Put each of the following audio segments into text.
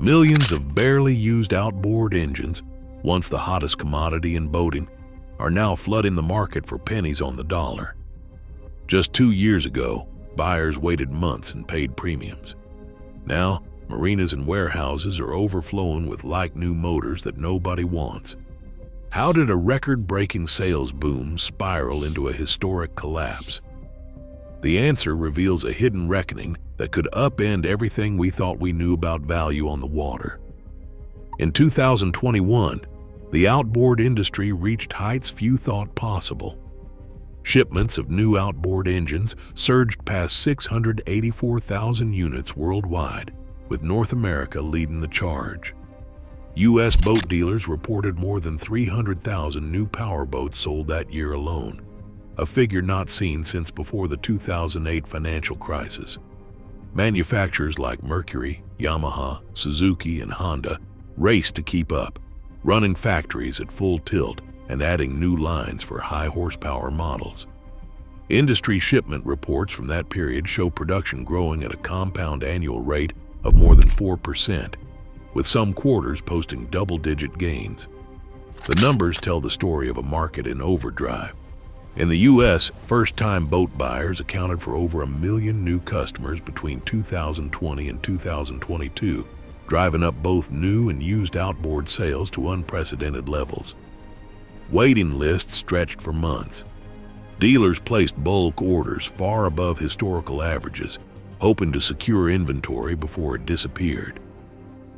Millions of barely used outboard engines, once the hottest commodity in boating, are now flooding the market for pennies on the dollar. Just 2 years ago, buyers waited months and paid premiums. Now, marinas and warehouses are overflowing with like-new motors that nobody wants. How did a record-breaking sales boom spiral into a historic collapse? The answer reveals a hidden reckoning that could upend everything we thought we knew about value on the water. In 2021, the outboard industry reached heights few thought possible. Shipments of new outboard engines surged past 684,000 units worldwide, with North America leading the charge. U.S. boat dealers reported more than 300,000 new powerboats sold that year alone, a figure not seen since before the 2008 financial crisis. Manufacturers like Mercury, Yamaha, Suzuki, and Honda raced to keep up, running factories at full tilt and adding new lines for high-horsepower models. Industry shipment reports from that period show production growing at a compound annual rate of more than 4%, with some quarters posting double-digit gains. The numbers tell the story of a market in overdrive. In the U.S., first-time boat buyers accounted for over 1 million new customers between 2020 and 2022, driving up both new and used outboard sales to unprecedented levels. Waiting lists stretched for months. Dealers placed bulk orders far above historical averages, hoping to secure inventory before it disappeared.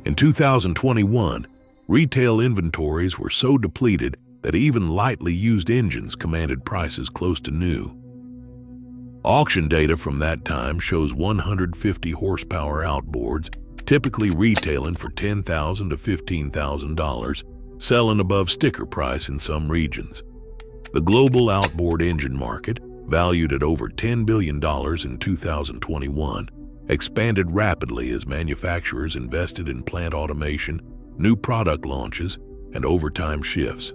In 2021, retail inventories were so depleted that even lightly used engines commanded prices close to new. Auction data from that time shows 150 horsepower outboards typically retailing for $10,000 to $15,000, selling above sticker price in some regions. The global outboard engine market, valued at over $10 billion in 2021, expanded rapidly as manufacturers invested in plant automation, new product launches, and overtime shifts.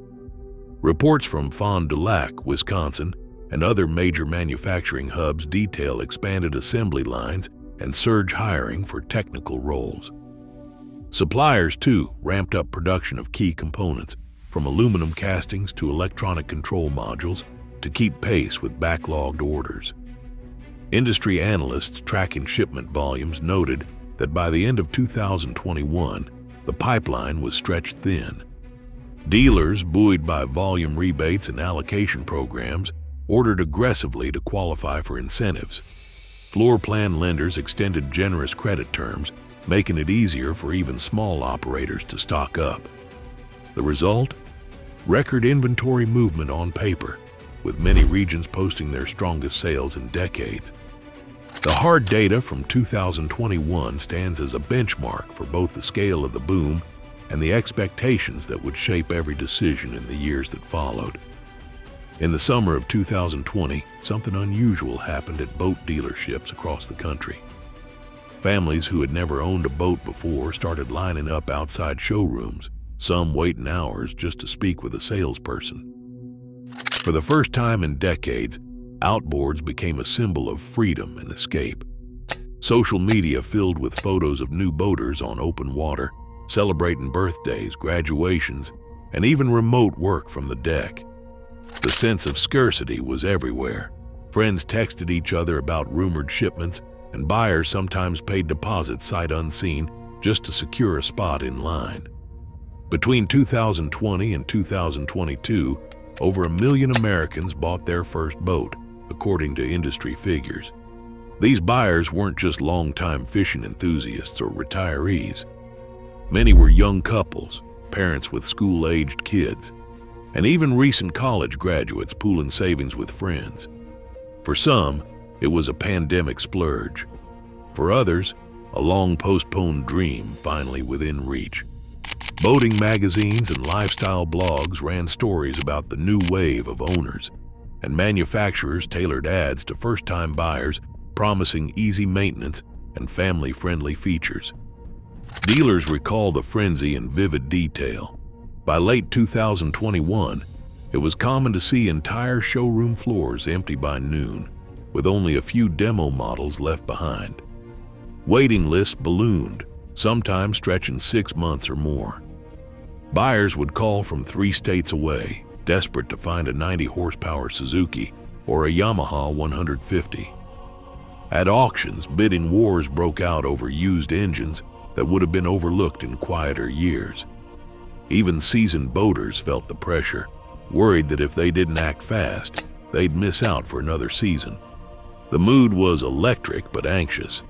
Reports from Fond du Lac, Wisconsin, and other major manufacturing hubs detail expanded assembly lines and surge hiring for technical roles. Suppliers, too, ramped up production of key components, from aluminum castings to electronic control modules, to keep pace with backlogged orders. Industry analysts tracking shipment volumes noted that by the end of 2021, the pipeline was stretched thin. Dealers, buoyed by volume rebates and allocation programs, ordered aggressively to qualify for incentives. Floor plan lenders extended generous credit terms, making it easier for even small operators to stock up. The result? Record inventory movement on paper, with many regions posting their strongest sales in decades. The hard data from 2021 stands as a benchmark for both the scale of the boom and the expectations that would shape every decision in the years that followed. In the summer of 2020, something unusual happened at boat dealerships across the country. Families who had never owned a boat before started lining up outside showrooms, some waiting hours just to speak with a salesperson. For the first time in decades, outboards became a symbol of freedom and escape. Social media filled with photos of new boaters on open water, celebrating birthdays, graduations, and even remote work from the deck. The sense of scarcity was everywhere. Friends texted each other about rumored shipments, and buyers sometimes paid deposits sight unseen just to secure a spot in line. Between 2020 and 2022, over 1 million Americans bought their first boat, according to industry figures. These buyers weren't just longtime fishing enthusiasts or retirees. Many were young couples, parents with school-aged kids, and even recent college graduates pooling savings with friends. For some, it was a pandemic splurge. For others, a long-postponed dream finally within reach. Boating magazines and lifestyle blogs ran stories about the new wave of owners, and manufacturers tailored ads to first-time buyers promising easy maintenance and family-friendly features. Dealers recall the frenzy in vivid detail. By late 2021, it was common to see entire showroom floors empty by noon, with only a few demo models left behind. Waiting lists ballooned, sometimes stretching 6 months or more. Buyers would call from 3 states away, desperate to find a 90-horsepower Suzuki or a Yamaha 150. At auctions, bidding wars broke out over used engines that would have been overlooked in quieter years. Even seasoned boaters felt the pressure, worried that if they didn't act fast, they'd miss out for another season. The mood was electric but anxious.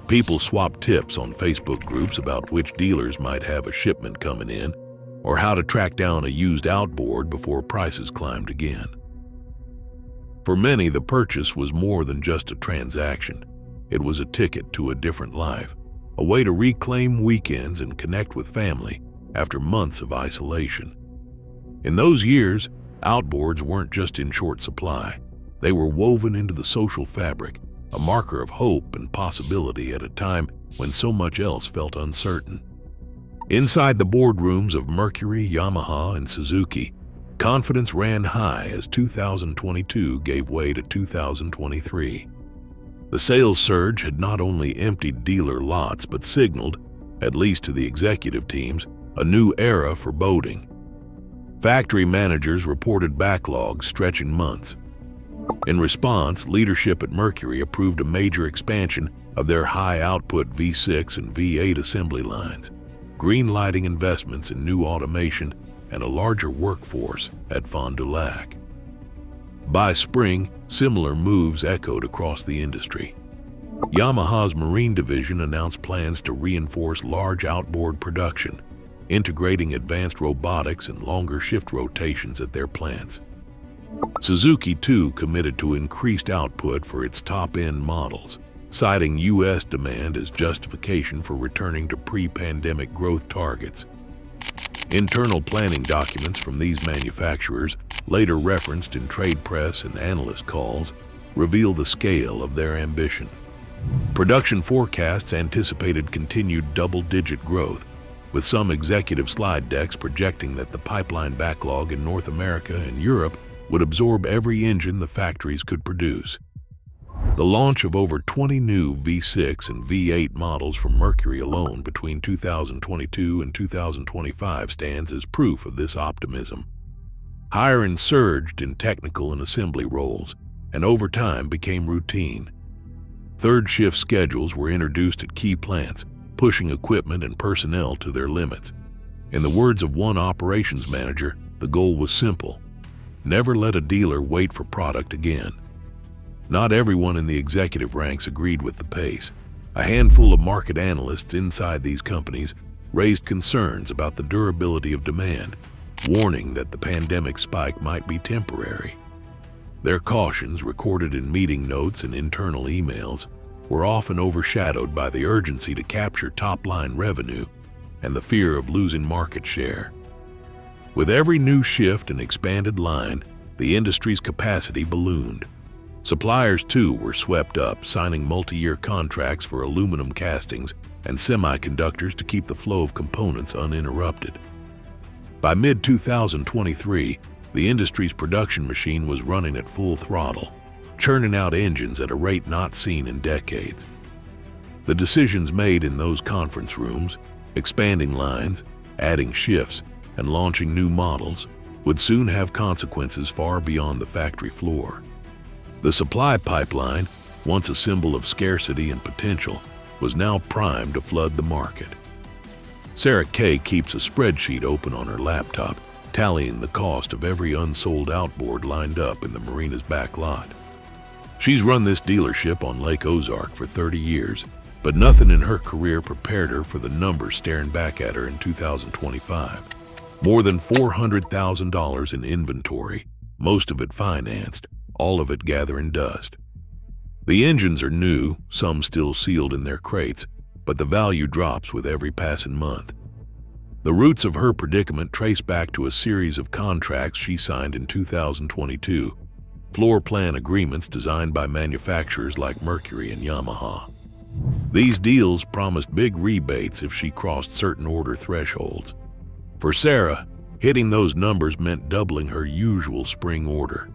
People swapped tips on Facebook groups about which dealers might have a shipment coming in, or how to track down a used outboard before prices climbed again. For many, the purchase was more than just a transaction. It was a ticket to a different life, a way to reclaim weekends and connect with family after months of isolation. In those years, outboards weren't just in short supply. They were woven into the social fabric, a marker of hope and possibility at a time when so much else felt uncertain. Inside the boardrooms of Mercury, Yamaha, and Suzuki, confidence ran high as 2022 gave way to 2023. The sales surge had not only emptied dealer lots but signaled, at least to the executive teams, a new era for boating. Factory managers reported backlogs stretching months. In response, leadership at Mercury approved a major expansion of their high-output V6 and V8 assembly lines, green-lighting investments in new automation and a larger workforce at Fond du Lac. By spring, similar moves echoed across the industry. Yamaha's marine division announced plans to reinforce large outboard production, integrating advanced robotics and longer shift rotations at their plants. Suzuki, too, committed to increased output for its top-end models, citing U.S. demand as justification for returning to pre-pandemic growth targets. Internal planning documents from these manufacturers, later referenced in trade press and analyst calls, reveal the scale of their ambition. Production forecasts anticipated continued double-digit growth, with some executive slide decks projecting that the pipeline backlog in North America and Europe would absorb every engine the factories could produce. The launch of over 20 new V6 and V8 models from Mercury alone between 2022 and 2025 stands as proof of this optimism. Hiring surged in technical and assembly roles, and over time became routine. Third-shift schedules were introduced at key plants, pushing equipment and personnel to their limits. In the words of one operations manager, the goal was simple: never let a dealer wait for product again. Not everyone in the executive ranks agreed with the pace. A handful of market analysts inside these companies raised concerns about the durability of demand, warning that the pandemic spike might be temporary. Their cautions, recorded in meeting notes and internal emails, were often overshadowed by the urgency to capture top-line revenue and the fear of losing market share. With every new shift and expanded line, the industry's capacity ballooned. Suppliers, too, were swept up, signing multi-year contracts for aluminum castings and semiconductors to keep the flow of components uninterrupted. By mid-2023, the industry's production machine was running at full throttle, churning out engines at a rate not seen in decades. The decisions made in those conference rooms, expanding lines, adding shifts, and launching new models, would soon have consequences far beyond the factory floor. The supply pipeline, once a symbol of scarcity and potential, was now primed to flood the market. Sarah Kay keeps a spreadsheet open on her laptop, tallying the cost of every unsold outboard lined up in the marina's back lot. She's run this dealership on Lake Ozark for 30 years, but nothing in her career prepared her for the numbers staring back at her in 2025. More than $400,000 in inventory, most of it financed, all of it gathering dust. The engines are new, some still sealed in their crates, but the value drops with every passing month. The roots of her predicament trace back to a series of contracts she signed in 2022, floor plan agreements designed by manufacturers like Mercury and Yamaha. These deals promised big rebates if she crossed certain order thresholds. For Sarah, hitting those numbers meant doubling her usual spring order,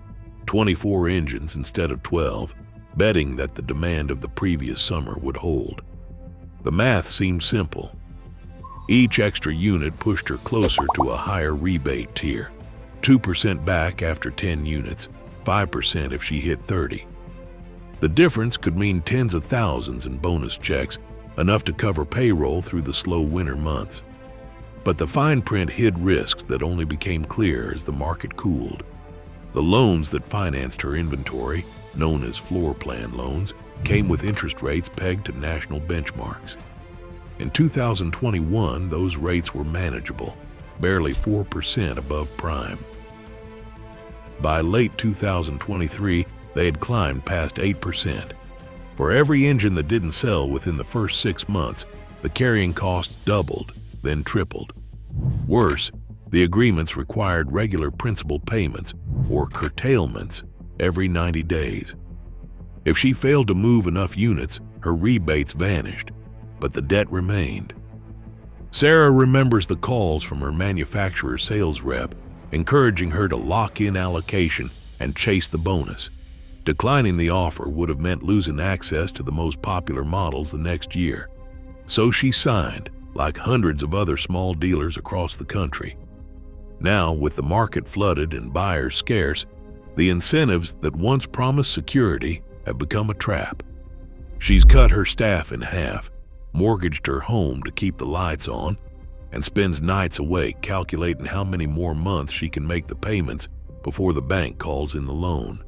24 engines instead of 12, betting that the demand of the previous summer would hold. The math seemed simple: Each extra unit pushed her closer to a higher rebate tier. 2% back after 10 units, 5% if she hit 30. The difference could mean tens of thousands in bonus checks, enough to cover payroll through the slow winter months. But the fine print hid risks that only became clear as the market cooled. The loans that financed her inventory, known as floor plan loans, came with interest rates pegged to national benchmarks. In 2021, those rates were manageable, barely 4% above prime. By late 2023, they had climbed past 8%. For every engine that didn't sell within the first 6 months, the carrying costs doubled, then tripled. Worse, the agreements required regular principal payments, or curtailments, every 90 days. If she failed to move enough units, her rebates vanished, but the debt remained. Sarah remembers the calls from her manufacturer's sales rep, encouraging her to lock in allocation and chase the bonus. Declining the offer would have meant losing access to the most popular models the next year. So she signed, like hundreds of other small dealers across the country. Now, with the market flooded and buyers scarce, the incentives that once promised security have become a trap. She's cut her staff in half, mortgaged her home to keep the lights on, and spends nights awake calculating how many more months she can make the payments before the bank calls in the loan.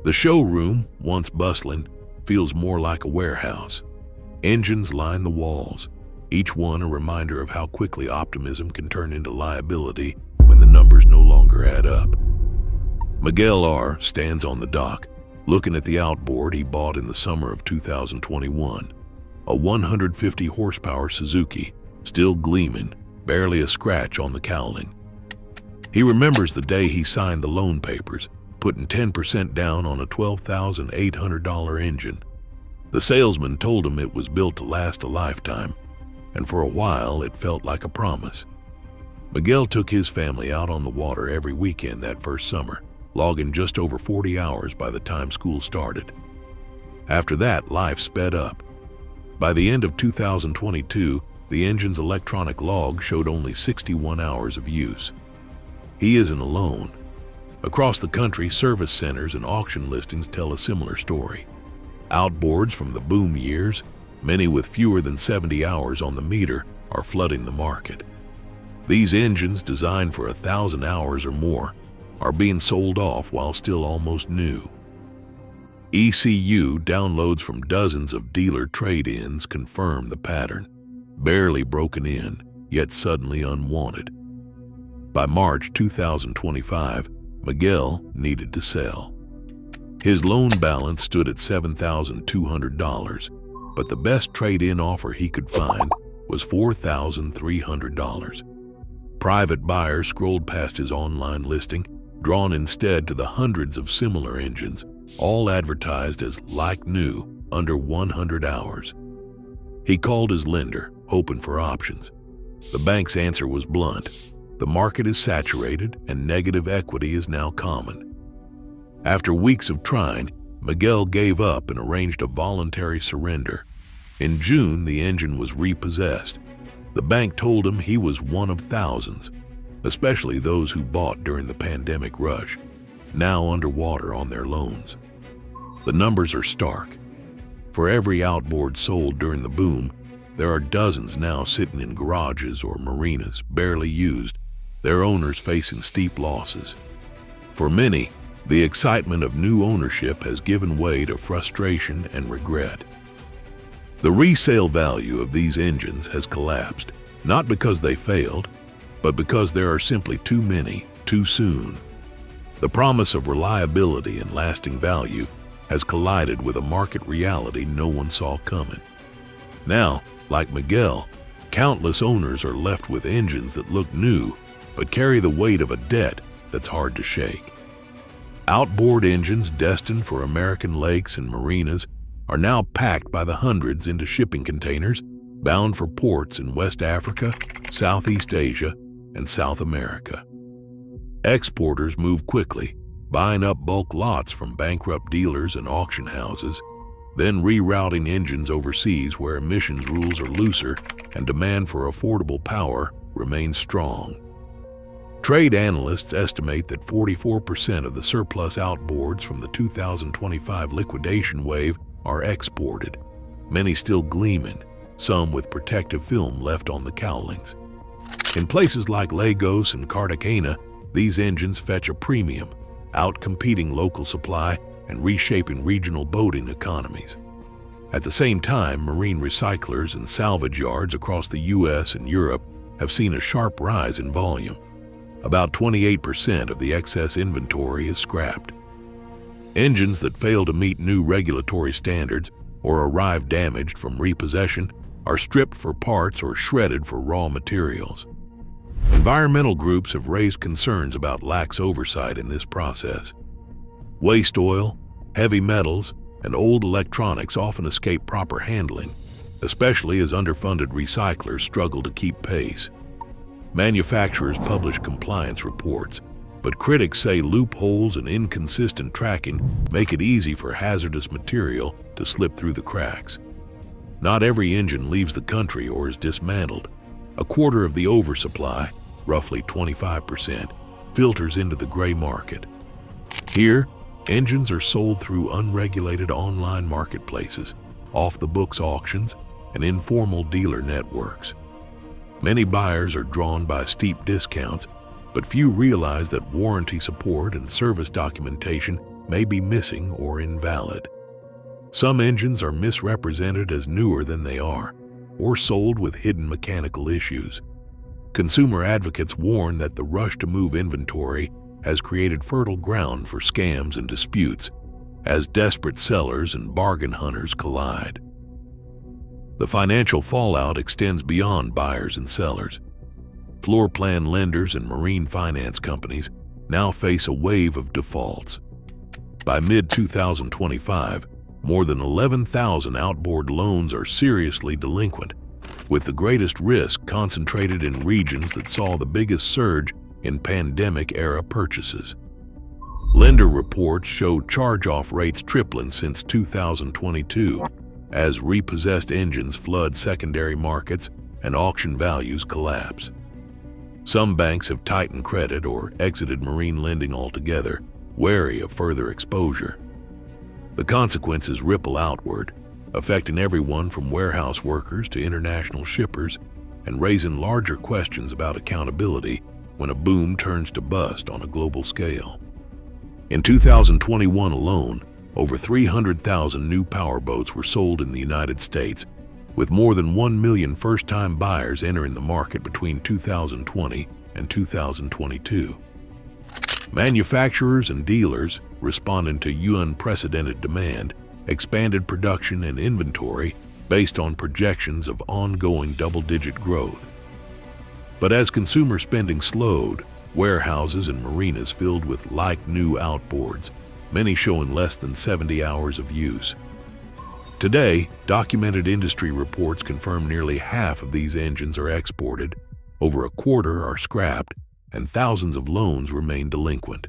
The showroom, once bustling, feels more like a warehouse. Engines line the walls, each one a reminder of how quickly optimism can turn into liability when the numbers no longer add up. Miguel R. stands on the dock, looking at the outboard he bought in the summer of 2021. A 150 horsepower Suzuki, still gleaming, barely a scratch on the cowling. He remembers the day he signed the loan papers, putting 10% down on a $12,800 engine. The salesman told him it was built to last a lifetime, and for a while it felt like a promise. Miguel took his family out on the water every weekend that first summer, logging just over 40 hours by the time school started. After that, life sped up. By the end of 2022, the engine's electronic log showed only 61 hours of use. He isn't alone. Across the country, service centers and auction listings tell a similar story. Outboards from the boom years, many with fewer than 70 hours on the meter, are flooding the market. These engines, designed for 1,000 hours or more, are being sold off while still almost new. ECU downloads from dozens of dealer trade-ins confirm the pattern. Barely broken in, yet suddenly unwanted. By March 2025, Miguel needed to sell. His loan balance stood at $7,200, but the best trade-in offer he could find was $4,300. Private buyers scrolled past his online listing, drawn instead to the hundreds of similar engines, all advertised as like new, under 100 hours. He called his lender, hoping for options. The bank's answer was blunt. The market is saturated and negative equity is now common. After weeks of trying, Miguel gave up and arranged a voluntary surrender. In June, the engine was repossessed. The bank told him he was one of thousands, especially those who bought during the pandemic rush, now underwater on their loans. The numbers are stark. For every outboard sold during the boom, there are dozens now sitting in garages or marinas, barely used, their owners facing steep losses. For many, the excitement of new ownership has given way to frustration and regret. The resale value of these engines has collapsed, not because they failed, but because there are simply too many, too soon. The promise of reliability and lasting value has collided with a market reality no one saw coming. Now, like Miguel, countless owners are left with engines that look new, but carry the weight of a debt that's hard to shake. Outboard engines destined for American lakes and marinas are now packed by the hundreds into shipping containers bound for ports in West Africa, Southeast Asia, and South America. Exporters move quickly, buying up bulk lots from bankrupt dealers and auction houses. then rerouting engines overseas where emissions rules are looser and demand for affordable power remains strong. Trade analysts estimate that 44% of the surplus outboards from the 2025 liquidation wave are exported, many still gleaming, some with protective film left on the cowlings. In places like Lagos and Cartagena, these engines fetch a premium, outcompeting local supply and reshaping regional boating economies. At the same time, marine recyclers and salvage yards across the US and Europe have seen a sharp rise in volume. About 28% of the excess inventory is scrapped. Engines that fail to meet new regulatory standards or arrive damaged from repossession are stripped for parts or shredded for raw materials. Environmental groups have raised concerns about lax oversight in this process. Waste oil, heavy metals, and old electronics often escape proper handling, especially as underfunded recyclers struggle to keep pace. Manufacturers publish compliance reports, but critics say loopholes and inconsistent tracking make it easy for hazardous material to slip through the cracks. Not every engine leaves the country or is dismantled. A quarter of the oversupply, roughly 25%, filters into the gray market. Here, engines are sold through unregulated online marketplaces, off-the-books auctions, and informal dealer networks. Many buyers are drawn by steep discounts, but few realize that warranty support and service documentation may be missing or invalid. Some engines are misrepresented as newer than they are, or sold with hidden mechanical issues. Consumer advocates warn that the rush to move inventory has created fertile ground for scams and disputes, as desperate sellers and bargain hunters collide. The financial fallout extends beyond buyers and sellers. Floor plan lenders and marine finance companies now face a wave of defaults. By mid-2025, more than 11,000 outboard loans are seriously delinquent, with the greatest risk concentrated in regions that saw the biggest surge in pandemic-era purchases. Lender reports show charge-off rates tripling since 2022, as repossessed engines flood secondary markets and auction values collapse. Some banks have tightened credit or exited marine lending altogether, wary of further exposure. The consequences ripple outward, affecting everyone from warehouse workers to international shippers and raising larger questions about accountability when a boom turns to bust on a global scale. In 2021 alone, over 300,000 new powerboats were sold in the United States, with more than 1 million first-time buyers entering the market between 2020 and 2022. Manufacturers and dealers, responding to unprecedented demand, expanded production and inventory based on projections of ongoing double-digit growth. But as consumer spending slowed, warehouses and marinas filled with like-new outboards, many showing less than 70 hours of use. Today, documented industry reports confirm nearly half of these engines are exported, over a quarter are scrapped, and thousands of loans remain delinquent.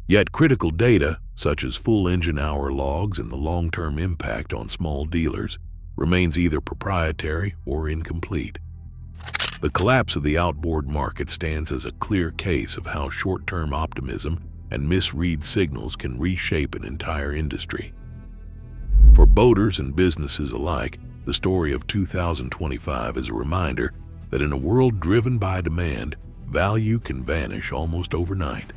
Yet critical data, such as full engine hour logs and the long-term impact on small dealers, remains either proprietary or incomplete. The collapse of the outboard market stands as a clear case of how short-term optimism and misread signals can reshape an entire industry. For boaters and businesses alike, the story of 2025 is a reminder that in a world driven by demand, value can vanish almost overnight.